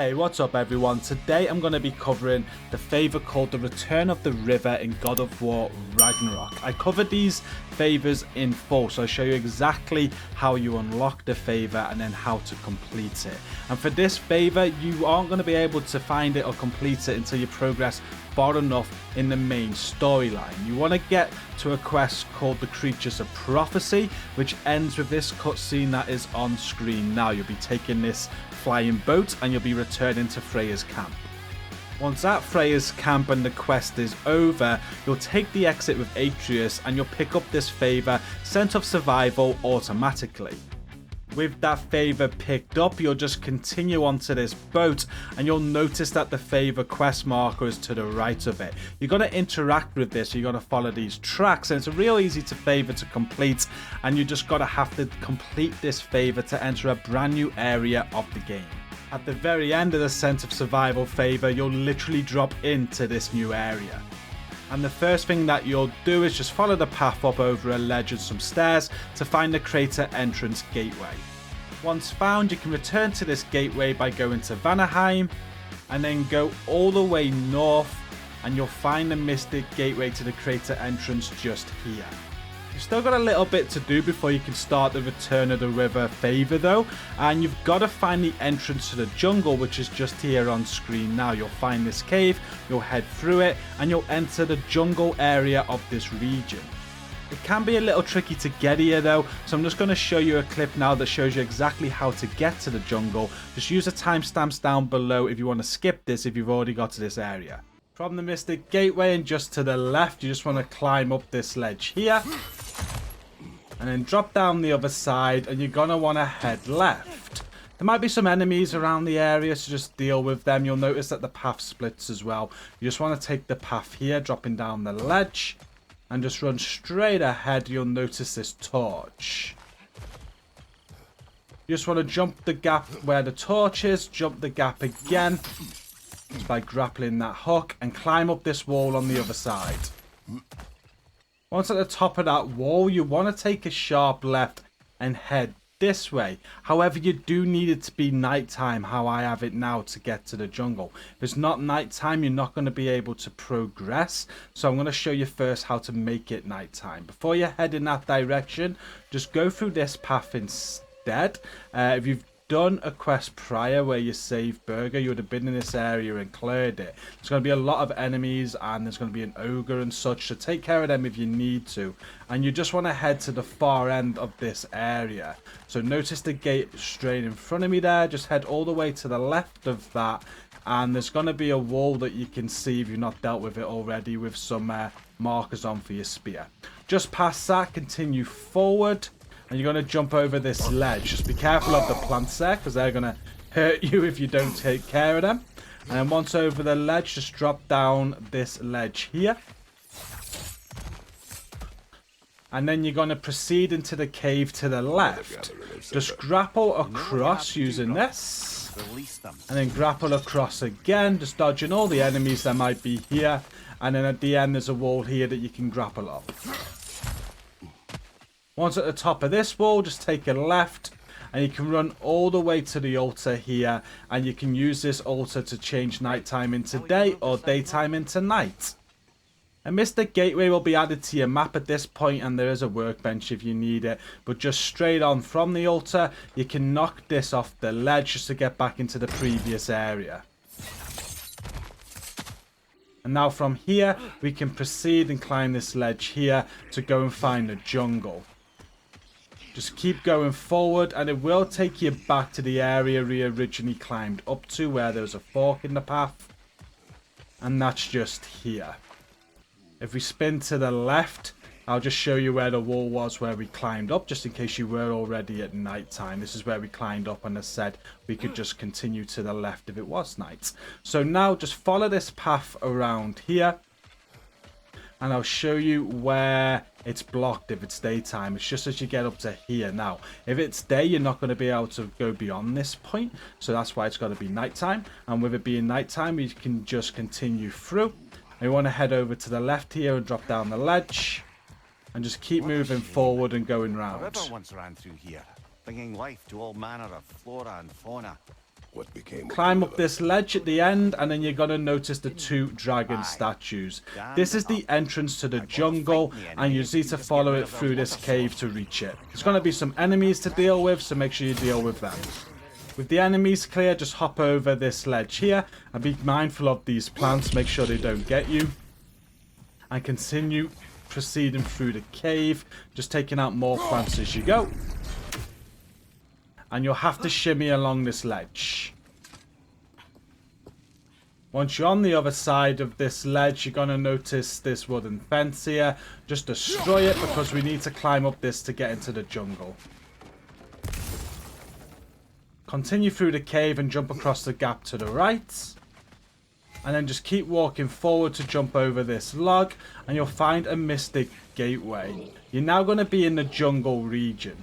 Hey, what's up everyone? Today I'm going to be covering the favour called the Return of the River in God of War Ragnarok. I covered these favours in full, so I'll show you exactly how you unlock the favour and then how to complete it. And for this favour, you aren't going to be able to find it or complete it until you progress far enough in the main storyline. You want to get to a quest called the Creatures of Prophecy, which ends with this cutscene that is on screen now. You'll be taking this flying boat and you'll be returning to Freya's camp. Once at Freya's camp and the quest is over, you'll take the exit with Atreus and you'll pick up this favour, Scent of Survival, automatically. With that favour picked up, you'll just continue onto this boat and you'll notice that the favour quest marker is to the right of it. You're going to interact with this, you're going to follow these tracks, and it's a real easy favour to complete, and you just got to have to complete this favour to enter a brand new area of the game. At the very end of the Scent of Survival favour, you'll literally drop into this new area. And the first thing that you'll do is just follow the path up over a ledge and some stairs to find the crater entrance gateway. Once found, you can return to this gateway by going to Vanaheim and then go all the way north and you'll find the mystic gateway to the crater entrance just here. You've still got a little bit to do before you can start the Return of the River favour though, and you've got to find the entrance to the jungle, which is just here on screen now. You'll find this cave, you'll head through it, and you'll enter the jungle area of this region. It can be a little tricky to get here though, so I'm just going to show you a clip now that shows you exactly how to get to the jungle. Just use the timestamps down below if you want to skip this if you've already got to this area. From the Mystic Gateway and just to the left, you just want to climb up this ledge here. And then drop down the other side and you're going to want to head left. There might be some enemies around the area, so just deal with them. You'll notice that the path splits as well. You just want to take the path here, dropping down the ledge. And just run straight ahead. You'll notice this torch. You just want to jump the gap where the torch is. Jump the gap again. Just by grappling that hook. And climb up this wall on the other side. Once at the top of that wall, you want to take a sharp left and head this way. However, you do need it to be nighttime, how I have it now, to get to the jungle. If it's not nighttime, you're not going to be able to progress. So I'm going to show you first how to make it nighttime. Before you head in that direction, just go through this path instead. If you've done a quest prior where you saved Burger, you would have been in this area and cleared it. There's going to be a lot of enemies and there's going to be an ogre and such, so take care of them if you need to. And you just want to head to the far end of this area. So notice the gate straight in front of me there. Just head all the way to the left of that, and there's going to be a wall that you can see if you've not dealt with it already, with some markers on for your spear. Just past that, continue forward. And you're going to jump over this ledge. Just be careful of the plants there, because they're going to hurt you if you don't take care of them. And then once over the ledge, just drop down this ledge here. And then you're going to proceed into the cave to the left. Just grapple across using this. And then grapple across again, just dodging all the enemies that might be here. And then at the end, there's a wall here that you can grapple up. Once at the top of this wall, just take a left and you can run all the way to the altar here, and you can use this altar to change nighttime into day or daytime into night. A Mystic Gateway will be added to your map at this point, and there is a workbench if you need it, but just straight on from the altar you can knock this off the ledge just to get back into the previous area. And now from here we can proceed and climb this ledge here to go and find the jungle. Just keep going forward and it will take you back to the area we originally climbed up to, where there was a fork in the path. And that's just here. If we spin to the left, I'll just show you where the wall was where we climbed up, just in case you were already at night time. This is where we climbed up, and I said we could just continue to the left if it was night. So now just follow this path around here. And I'll show you where it's blocked if it's daytime. It's just as you get up to here. Now, if it's day, you're not going to be able to go beyond this point. So that's why it's got to be nighttime. And with it being nighttime, you can just continue through. And you want to head over to the left here and drop down the ledge. And just keep moving forward and going round. A river once ran through here, bringing life to all manner of flora and fauna. Climb up this ledge at the end, and then you're going to notice the 2 dragon statues. This is the entrance to the jungle, and you need to follow it through this cave to reach it. There's going to be some enemies to deal with, so make sure you deal with them. With the enemies clear, just hop over this ledge here, and be mindful of these plants, make sure they don't get you. And continue proceeding through the cave, just taking out more plants as you go. And you'll have to shimmy along this ledge. Once you're on the other side of this ledge, you're going to notice this wooden fence here. Just destroy it, because we need to climb up this to get into the jungle. Continue through the cave and jump across the gap to the right. And then just keep walking forward to jump over this log, and you'll find a mystic gateway. You're now going to be in the jungle region.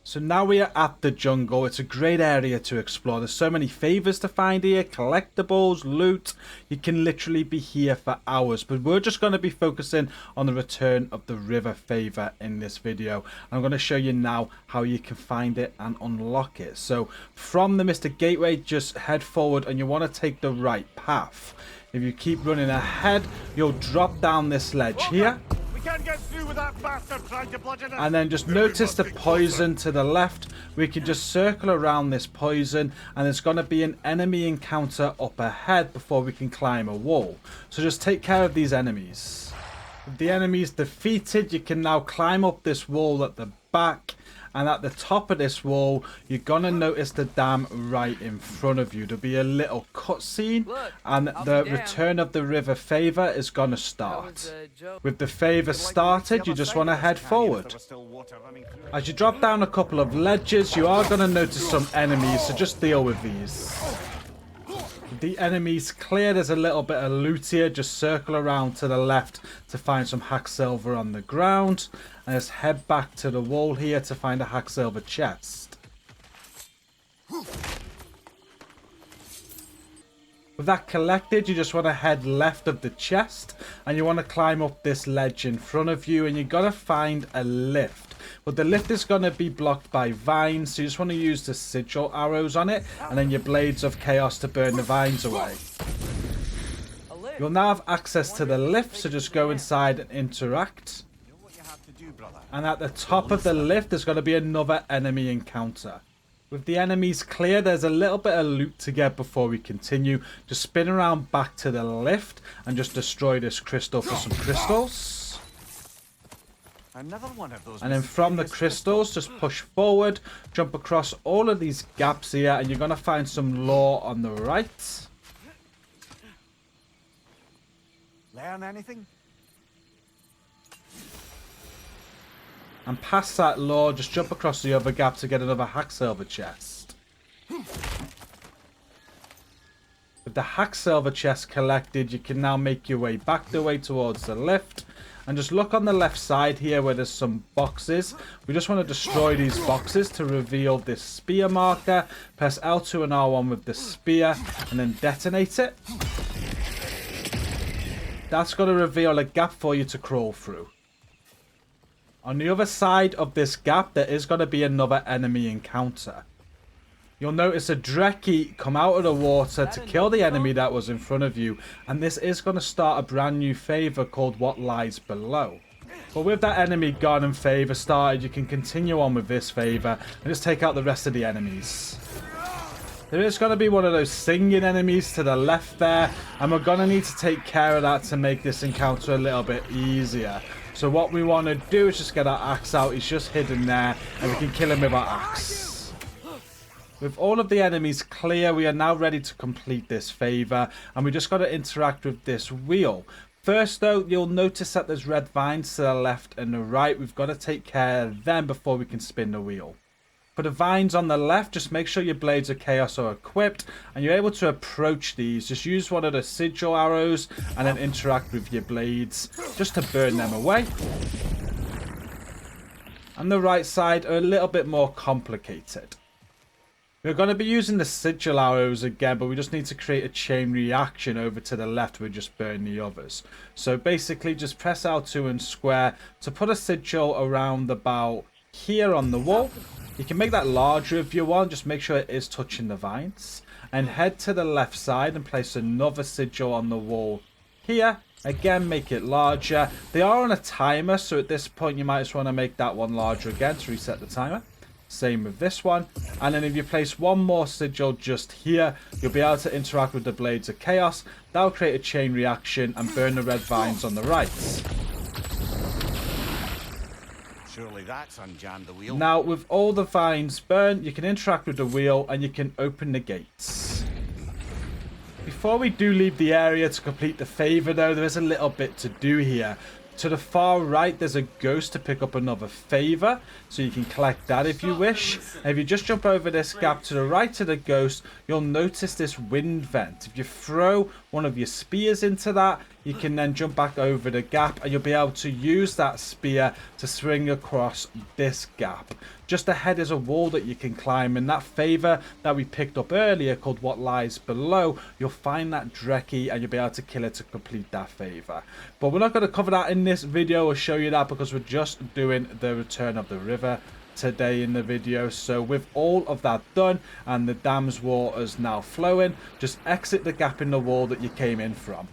So now we are at the jungle. It's a great area to explore. There's so many favors to find here, collectibles, loot. You can literally be here for hours, but we're just going to be focusing on the return of the river favor in this video. I'm going to show you now how you can find it and unlock it. So from the Mystic Gateway, just head forward, and you want to take the right path. If you keep running ahead, you'll drop down this ledge here. Can't get through with that bastard trying to bludgeon us. And then just notice the poison to the left. We can just circle around this poison, and there's going to be an enemy encounter up ahead before we can climb a wall. So just take care of these enemies. With the enemies defeated, you can now climb up this wall at the back. And at the top of this wall, you're going to notice the dam right in front of you. There'll be a little cutscene, and the return of the river favor is going to start. With the favor started, you just want to head forward. As you drop down a couple of ledges, you are going to notice some enemies, so just deal with these. With the enemies clear, there's a little bit of loot here. Just circle around to the left to find some hack silver on the ground. And just head back to the wall here to find a hack silver chest. With that collected, you just want to head left of the chest, and you want to climb up this ledge in front of you, and you're going to find a lift. But the lift is going to be blocked by vines, so you just want to use the sigil arrows on it, and then your blades of chaos to burn the vines away. You'll now have access to the lift, so just go inside and interact. And at the top of the lift, there's going to be another enemy encounter. With the enemies clear, there's a little bit of loot to get before we continue. Just spin around back to the lift and just destroy this crystal for some crystals. Another one of those. And then from the crystals, just push forward, jump across all of these gaps here, and you're going to find some lore on the right. Learn anything? And past that lore, just jump across the other gap to get another hack silver chest. With the hack silver chest collected, you can now make your way back the way towards the lift. And just look on the left side here where there's some boxes. We just want to destroy these boxes to reveal this spear marker. Press L2 and R1 with the spear and then detonate it. That's going to reveal a gap for you to crawl through. On the other side of this gap, there is going to be another enemy encounter. You'll notice a Dreki come out of the water to kill the enemy that was in front of you. And this is going to start a brand new favor called What Lies Below. But with that enemy gone and favor started, you can continue on with this favor and just take out the rest of the enemies. There is going to be one of those singing enemies to the left there. And we're going to need to take care of that to make this encounter a little bit easier. So what we want to do is just get our axe out. He's just hidden there, and we can kill him with our axe. With all of the enemies clear, we are now ready to complete this favor, and we just got to interact with this wheel. First though, you'll notice that there's red vines to the left and the right. We've got to take care of them before we can spin the wheel. For the vines on the left, just make sure your blades of chaos are equipped and you're able to approach these. Just use one of the sigil arrows and then interact with your blades just to burn them away. On the right side are a little bit more complicated. We're going to be using the sigil arrows again, but we just need to create a chain reaction over to the left where we just burn the others. So basically just press L2 and square to put a sigil around about here on the wall. You can make that larger if you want, just make sure it is touching the vines. And head to the left side and place another sigil on the wall here. Again, make it larger. They are on a timer, so at this point you might just want to make that one larger again to reset the timer. Same with this one. And then if you place one more sigil just here, you'll be able to interact with the Blades of Chaos. That'll create a chain reaction and burn the red vines on the right. Surely that's unjammed the wheel. Now, with all the vines burned, you can interact with the wheel and you can open the gates. Before we do leave the area to complete the favour though, there is a little bit to do here. To the far right, there's a ghost to pick up another favour, so you can collect that if you wish. And if you just jump over this gap to the right of the ghost, you'll notice this wind vent. If you throw one of your spears into that, you can then jump back over the gap and you'll be able to use that spear to swing across this gap. Just ahead is a wall that you can climb, and that favour that we picked up earlier called What Lies Below, you'll find that Drekkie and you'll be able to kill it to complete that favour. But we're not going to cover that in this video or show you that because we're just doing the Return of the River today in the video. So with all of that done and the dam's waters now flowing, just exit the gap in the wall that you came in from.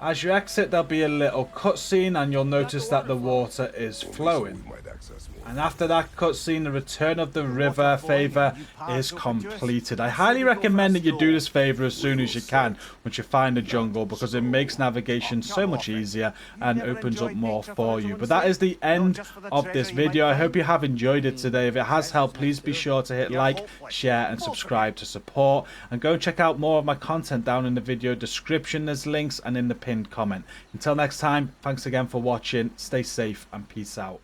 As you exit, there'll be a little cutscene and you'll notice that the water is flowing. And after that cutscene, the Return of the River favour is completed. I highly recommend that you do this favour as soon as you can once you find the jungle, because it makes navigation so much easier and opens up more for you. But that is the end of this video. I hope you have enjoyed it today. If it has helped, please be sure to hit like, share and subscribe to support. And go check out more of my content down in the video description. There's links and in the pinned comment. Until next time, thanks again for watching. Stay safe and peace out.